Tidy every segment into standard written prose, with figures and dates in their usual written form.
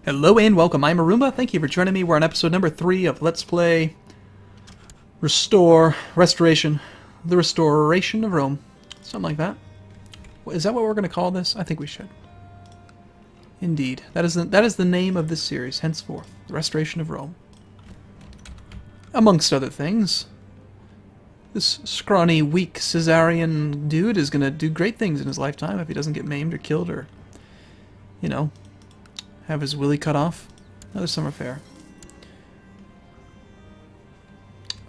Hello and welcome, I'm Arumba. Thank you for joining me. We're on episode number 3 of Let's Play Restoration, the Restoration of Rome. Something like that. Is that what we're going to call this? I think we should. Indeed. That is the name of this series, henceforth. The Restoration of Rome. Amongst other things, this scrawny, weak Caesarian dude is going to do great things in his lifetime if he doesn't get maimed or killed or, you know, have his willy cut off. Another summer fair.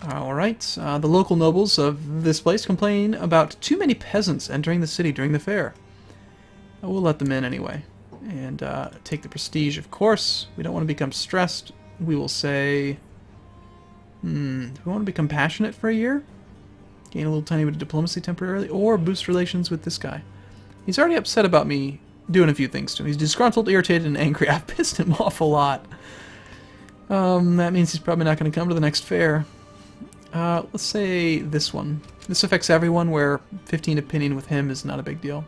Alright, the local nobles of this place complain about too many peasants entering the city during the fair. We'll let them in anyway. And take the prestige, of course. We don't want to become stressed. We will say... do we want to become passionate for a year? Gain a little tiny bit of diplomacy temporarily? Or boost relations with this guy? He's already upset about me doing a few things to him. He's disgruntled, irritated, and angry. I've pissed him off a lot. That means he's probably not going to come to the next fair. Let's say this one. This affects everyone, where 15 opinion with him is not a big deal.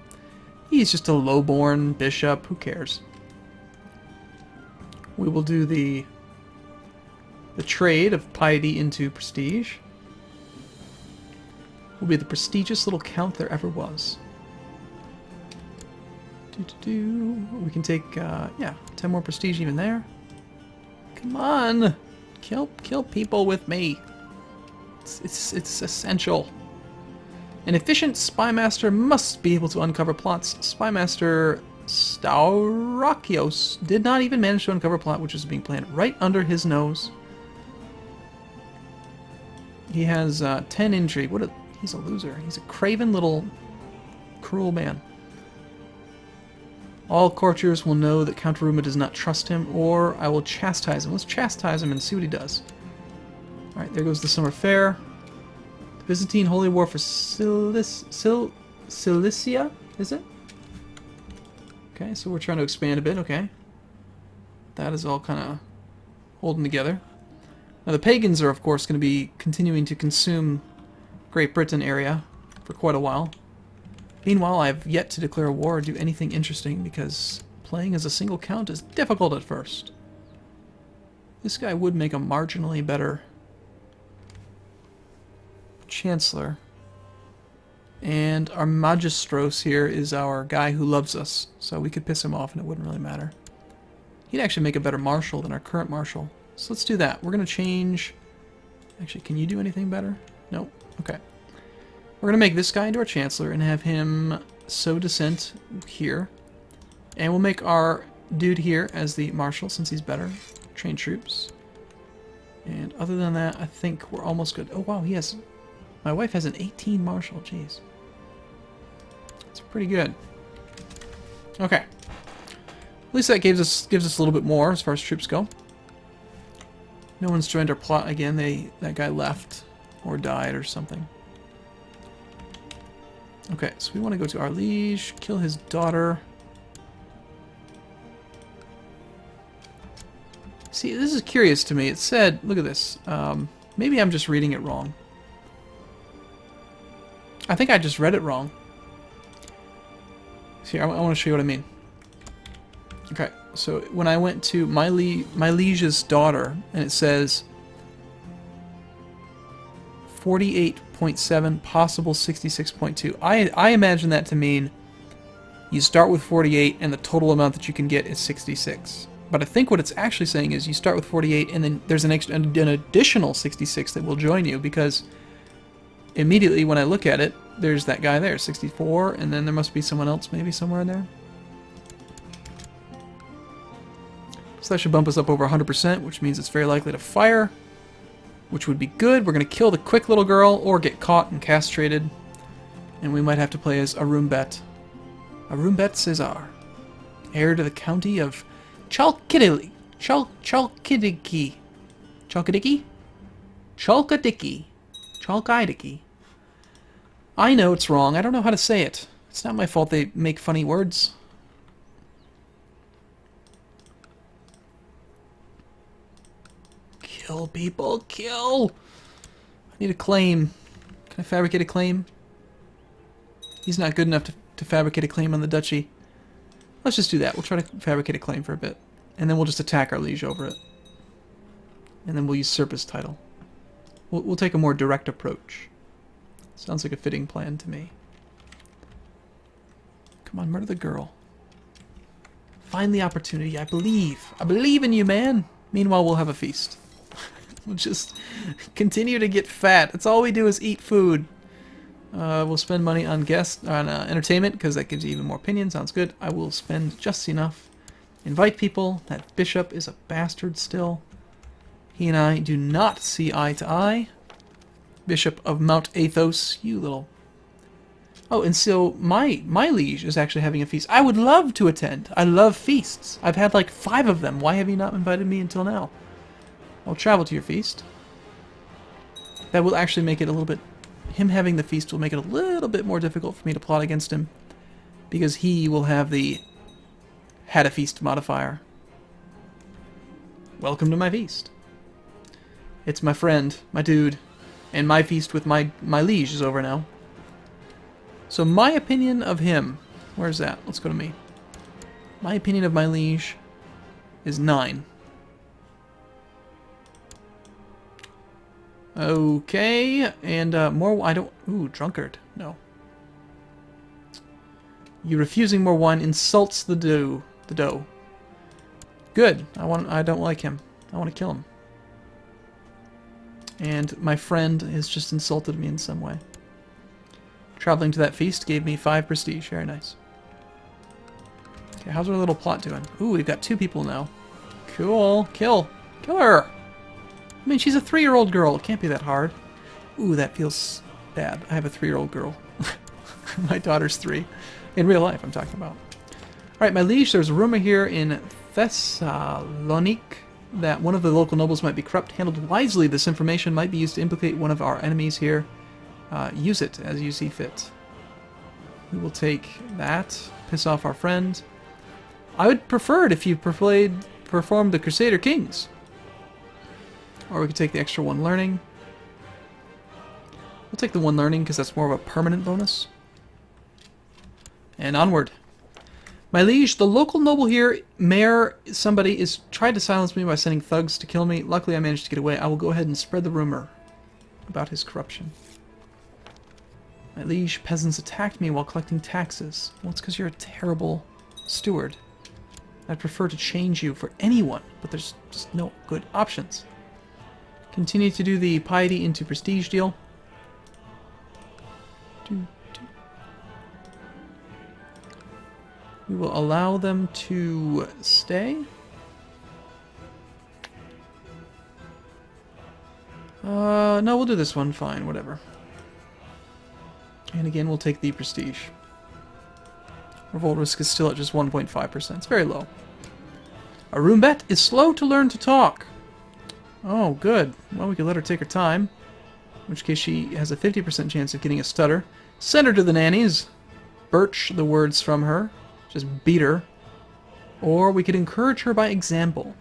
He's just a low-born bishop. Who cares? We will do the trade of piety into prestige. We'll be the prestigious little count there ever was. We can take, yeah, 10 more prestige even there. Come on! Kill people with me. It's essential. An efficient spymaster must be able to uncover plots. Spymaster Staurakios did not even manage to uncover a plot which was being planned right under his nose. He has 10 intrigue. He's a loser. He's a craven little cruel man. All courtiers will know that Count Arumba does not trust him, or I will chastise him. Let's chastise him and see what he does. Alright, there goes the summer fair. The Byzantine Holy War for Cilicia, is it? Okay, so we're trying to expand a bit, okay. That is all kind of holding together. Now the pagans are, of course, going to be continuing to consume Great Britain area for quite a while. Meanwhile, I have yet to declare a war or do anything interesting because playing as a single count is difficult at first. This guy would make a marginally better Chancellor. And our Magistros here is our guy who loves us, so we could piss him off and it wouldn't really matter. He'd actually make a better Marshal than our current Marshal. So let's do that. We're going to change... Actually, can you do anything better? Nope. Okay. We're going to make this guy into our Chancellor and have him sow dissent here. And we'll make our dude here as the Marshal since he's better. Train troops. And other than that, I think we're almost good. Oh wow, he has... My wife has an 18 Marshal, jeez. That's pretty good. Okay. At least that gives us a little bit more as far as troops go. No one's joined our plot again. That guy left or died or something. Okay, so we want to go to our liege, kill his daughter. See, this is curious to me. It said, look at this. Maybe I'm just reading it wrong. I think I just read it wrong. See, I want to show you what I mean. Okay, so when I went to my liege's daughter, and it says 48.7, possible 66.2. I imagine that to mean you start with 48 and the total amount that you can get is 66. But I think what it's actually saying is you start with 48 and then there's an additional 66 that will join you, because immediately when I look at it, there's that guy there, 64, and then there must be someone else maybe somewhere in there. So that should bump us up over 100%, which means it's very likely to fire, which would be good. We're going to kill the quick little girl or get caught and castrated. And we might have to play as Arumbet. Arumbet Caesar, heir to the county of Chalkidiki. Chalkidiki. I know it's wrong. I don't know how to say it. It's not my fault they make funny words. Kill people, kill! I need a claim. Can I fabricate a claim? He's not good enough to fabricate a claim on the duchy. Let's just do that. We'll try to fabricate a claim for a bit. And then we'll just attack our liege over it. And then we'll usurp his title. We'll take a more direct approach. Sounds like a fitting plan to me. Come on, murder the girl. Find the opportunity. I believe. I believe in you, man. Meanwhile, we'll have a feast. We'll just continue to get fat. That's all we do is eat food. We'll spend money on entertainment, because that gives you even more opinion. Sounds good. I will spend just enough. Invite people. That bishop is a bastard still. He and I do not see eye to eye. Bishop of Mount Athos, you little... Oh, and so my liege is actually having a feast. I would love to attend. I love feasts. I've had like 5 of them. Why have you not invited me until now? I'll travel to your feast. That will actually make it a little bit... Him having the feast will make it a little bit more difficult for me to plot against him. Because he will have the had a feast modifier. Welcome to my feast. It's my friend, my dude, and my feast with my liege is over now. So my opinion of him, where's that? Let's go to me. My opinion of my liege is 9. Okay, and more, I don't, ooh, drunkard, no. You refusing more wine insults the dough. Good, I don't like him. I want to kill him. And my friend has just insulted me in some way. Traveling to that feast gave me 5 prestige. Very nice. Okay, how's our little plot doing? Ooh, we've got 2 people now. Cool. Kill her! I mean, she's a 3-year-old girl. It can't be that hard. Ooh, that feels bad. I have a 3-year-old girl. My daughter's 3. In real life, I'm talking about. Alright, my liege, there's a rumor here in Thessalonique that one of the local nobles might be corrupt. Handled wisely, this information might be used to implicate one of our enemies here. Use it as you see fit. We will take that. Piss off our friend. I would prefer it if you performed the Crusader Kings. Or we could take the extra 1 learning. We'll take the 1 learning because that's more of a permanent bonus. And onward. My liege, the local noble here, mayor, somebody, is tried to silence me by sending thugs to kill me. Luckily, I managed to get away. I will go ahead and spread the rumor about his corruption. My liege, peasants attacked me while collecting taxes. Well, it's because you're a terrible steward. I'd prefer to change you for anyone, but there's just no good options. Continue to do the piety into prestige deal. We will allow them to stay. No, we'll do this one. Fine, whatever. And again, we'll take the prestige. Revolt risk is still at just 1.5%. It's very low. Arumba is slow to learn to talk. Oh, good. Well, we could let her take her time. In which case she has a 50% chance of getting a stutter. Send her to the nannies. Birch the words from her. Just beat her. Or we could encourage her by example.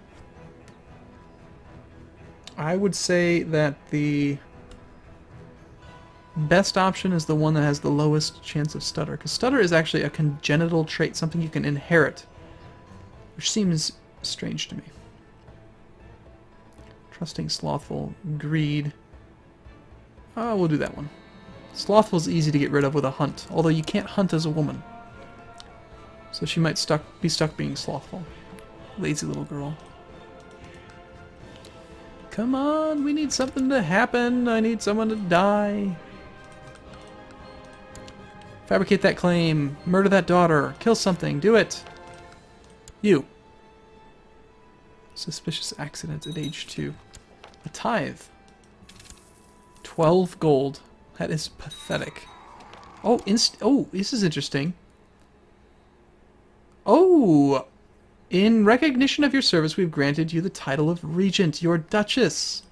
I would say that the best option is the one that has the lowest chance of stutter. Because stutter is actually a congenital trait, something you can inherit. Which seems strange to me. Trusting, slothful, greed. We'll do that one. Slothful is easy to get rid of with a hunt. Although you can't hunt as a woman. So she might be stuck being slothful. Lazy little girl. Come on, we need something to happen. I need someone to die. Fabricate that claim. Murder that daughter. Kill something. Do it. You. Suspicious accident at age 2. A tithe. 12 gold. That is pathetic. Oh, this is interesting. Oh! In recognition of your service, we've granted you the title of Regent, your Duchess.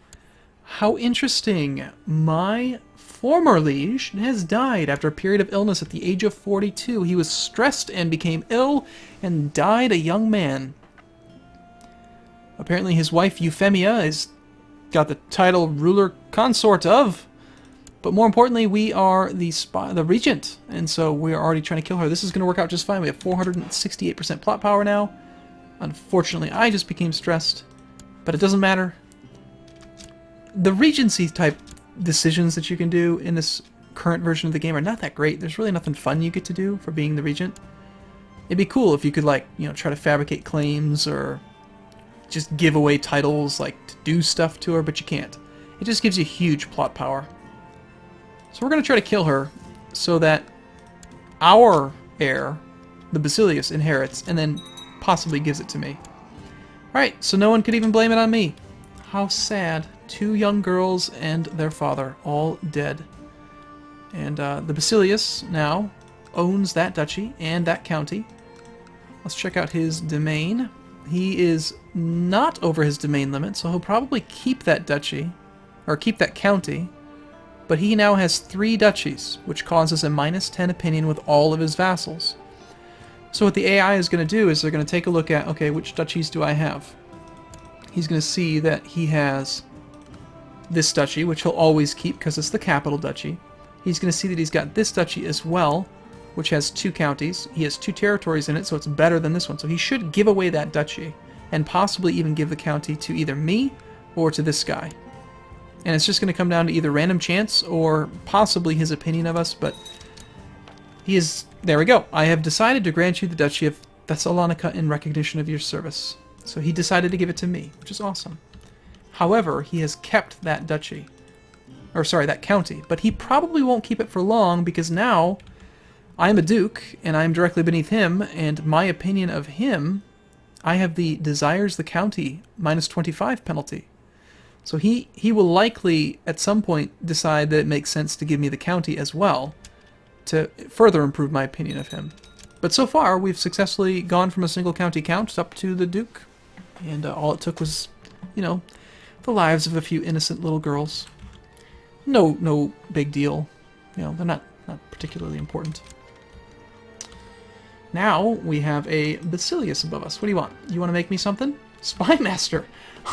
How interesting. My former liege has died after a period of illness at the age of 42. He was stressed and became ill and died a young man. Apparently his wife Euphemia has got the title ruler consort of, but more importantly, we are the regent, and so we are already trying to kill her. This is going to work out just fine. We have 468% plot power now. Unfortunately, I just became stressed. But it doesn't matter. The Regency type decisions that you can do in this current version of the game are not that great. There's really nothing fun you get to do for being the Regent. It'd be cool if you could, like, you know, try to fabricate claims or just give away titles, like, to do stuff to her, but you can't. It just gives you huge plot power. So we're going to try to kill her so that our heir, the Basilius, inherits and then possibly gives it to me. Alright, so no one could even blame it on me. How sad. 2 young girls and their father, all dead. And the Basilius now owns that duchy and that county. Let's check out his domain. He is not over his domain limit, so he'll probably keep that duchy, or keep that county. But he now has 3 duchies, which causes a -10 opinion with all of his vassals. So what the AI is going to do is they're going to take a look at, okay, which duchies do I have? He's going to see that he has this duchy, which he'll always keep because it's the capital duchy. He's going to see that he's got this duchy as well, which has 2 counties. He has 2 territories in it, so it's better than this one. So he should give away that duchy, and possibly even give the county to either me or to this guy. And it's just going to come down to either random chance or possibly his opinion of us, but he is... There we go. I have decided to grant you the Duchy of Thessalonica in recognition of your service. So he decided to give it to me, which is awesome. However, he has kept that duchy. Or sorry, that county. But he probably won't keep it for long because now I'm a duke and I'm directly beneath him, and my opinion of him, I have the desires the county -25 penalty. So he will likely at some point decide that it makes sense to give me the county as well to further improve my opinion of him. But so far, we've successfully gone from a single county count up to the duke. And all it took was, you know, the lives of a few innocent little girls. No big deal. You know, they're not particularly important. Now we have a Basilius above us. What do you want? You want to make me something? Spy Master.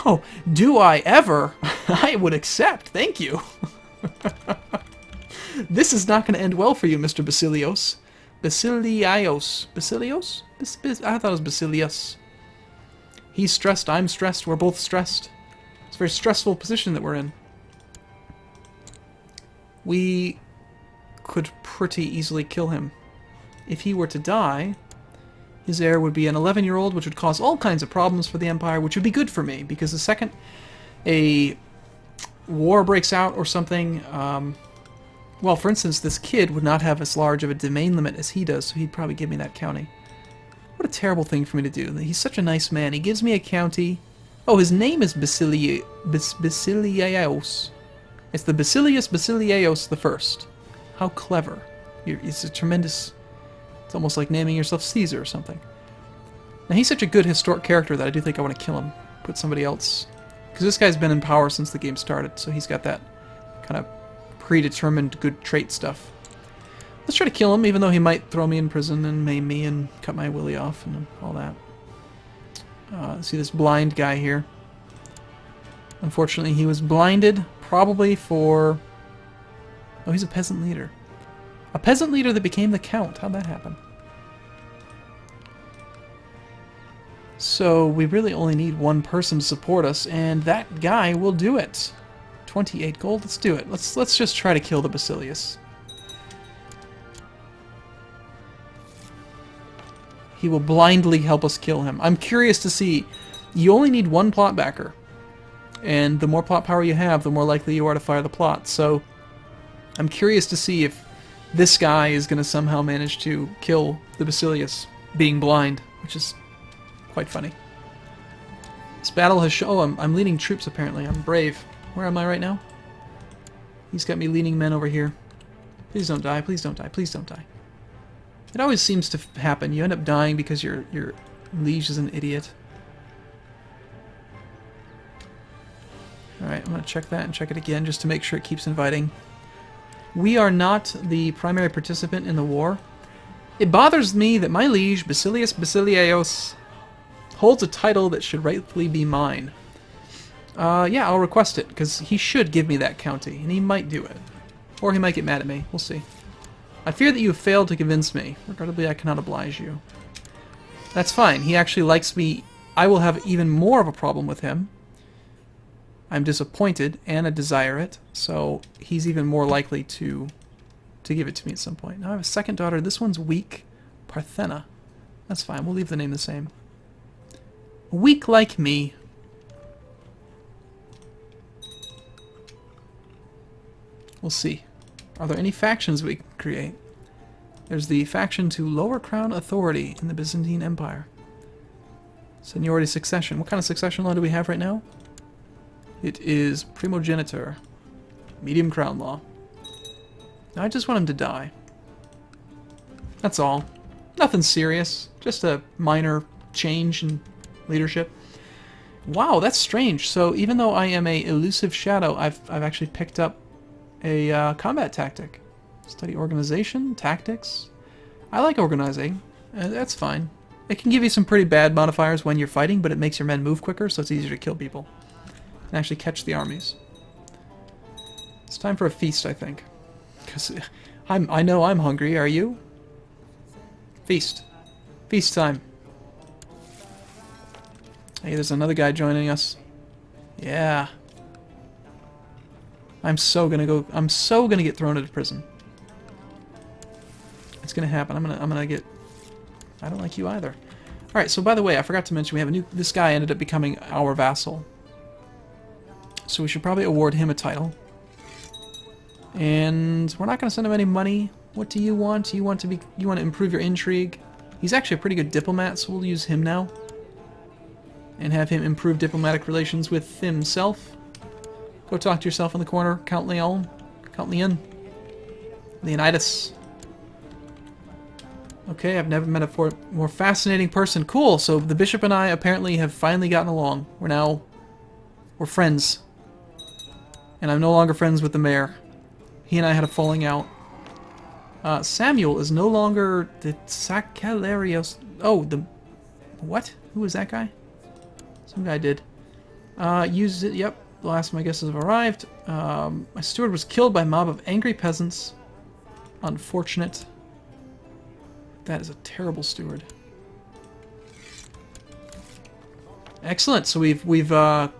Oh, do I ever? I would accept. Thank you. This is not going to end well for you, Mr. Basilios. Basilios. Basilios? I thought it was Basilius. He's stressed, I'm stressed, we're both stressed. It's a very stressful position that we're in. We could pretty easily kill him. If he were to die, his heir would be an 11-year-old, which would cause all kinds of problems for the Empire, which would be good for me, because the second a war breaks out or something, well, for instance, this kid would not have as large of a domain limit as he does, so he'd probably give me that county. What a terrible thing for me to do. He's such a nice man. He gives me a county. Oh, his name is Basiliaos. It's the Basilius Basiliaos I. How clever. It's a tremendous... It's almost like naming yourself Caesar or something. Now, he's such a good historic character that I do think I want to kill him. Put somebody else... Because this guy's been in power since the game started, so he's got that kind of predetermined good trait stuff. Let's try to kill him, even though he might throw me in prison and maim me and cut my willy off and all that. See this blind guy here. Unfortunately, he was blinded, probably for... Oh, he's a peasant leader. A peasant leader that became the count. How'd that happen? So, we really only need one person to support us, and that guy will do it. 28 gold, let's do it. Let's just try to kill the Basilius. He will blindly help us kill him. I'm curious to see. You only need one plot backer. And the more plot power you have, the more likely you are to fire the plot. So, I'm curious to see if this guy is going to somehow manage to kill the Basilius, being blind, which is quite funny. This battle has shown... Oh, I'm leading troops, apparently. I'm brave. Where am I right now? He's got me leading men over here. Please don't die, please don't die, please don't die. It always seems to happen. You end up dying because your liege is an idiot. Alright, I'm going to check that and check it again just to make sure it keeps inviting. We are not the primary participant in the war. It bothers me that my liege, Basilius Basiliaos, holds a title that should rightfully be mine. Yeah, I'll request it, because he should give me that county, and he might do it. Or he might get mad at me. We'll see. I fear that you have failed to convince me. Regrettably, I cannot oblige you. That's fine. He actually likes me I will have even more of a problem with him. I'm disappointed, and I desire it, so he's even more likely to give it to me at some point. Now I have a second daughter. This one's weak. Parthena. That's fine. We'll leave the name the same. Weak like me. We'll see. Are there any factions we can create? There's the faction to lower crown authority in the Byzantine Empire. Seniority succession. What kind of succession law do we have right now? It is primogeniture. Medium crown law. Now I just want him to die. That's all. Nothing serious. Just a minor change in leadership. Wow, that's strange. So even though I am a elusive shadow, I've actually picked up a combat tactic. Study organization, tactics. I like organizing. That's fine. It can give you some pretty bad modifiers when you're fighting, but it makes your men move quicker, so it's easier to kill people. And actually catch the armies. It's time for a feast, I think. Because I know I'm hungry. Are you? Feast. Feast time. Hey, there's another guy joining us. Yeah. I'm so gonna get thrown into prison. It's gonna happen. I'm gonna get... I don't like you either. Alright, so by the way, I forgot to mention we have a new... This guy ended up becoming our vassal. So we should probably award him a title. And we're not gonna send him any money. What do you want? You want to improve your intrigue? He's actually a pretty good diplomat, so we'll use him now. And have him improve diplomatic relations with himself. Go talk to yourself in the corner, Count Leon. Count Leon. Leonidas. Okay, I've never met a more fascinating person. Cool, so the bishop and I apparently have finally gotten along. We're friends. And I'm no longer friends with the mayor. He and I had a falling out. Samuel is no longer the Sacalarios. Oh, the... What? Who was that guy? Some guy did. Used it, yep. The last of my guesses have arrived. My steward was killed by a mob of angry peasants. Unfortunate. That is a terrible steward. Excellent. So we've kind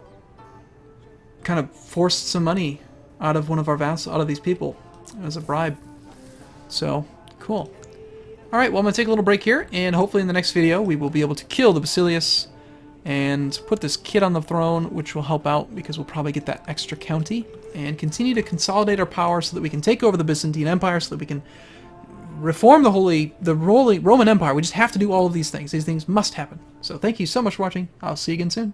of forced some money out of one of our vassals, out of these people, as a bribe. So cool. All right. Well, I'm gonna take a little break here, and hopefully in the next video we will be able to kill the Basilius and put this kid on the throne, which will help out because we'll probably get that extra county, and continue to consolidate our power so that we can take over the Byzantine Empire, so that we can reform the Roman Empire. We just have to do all of these things. These things must happen. So thank you so much for watching. I'll see you again soon.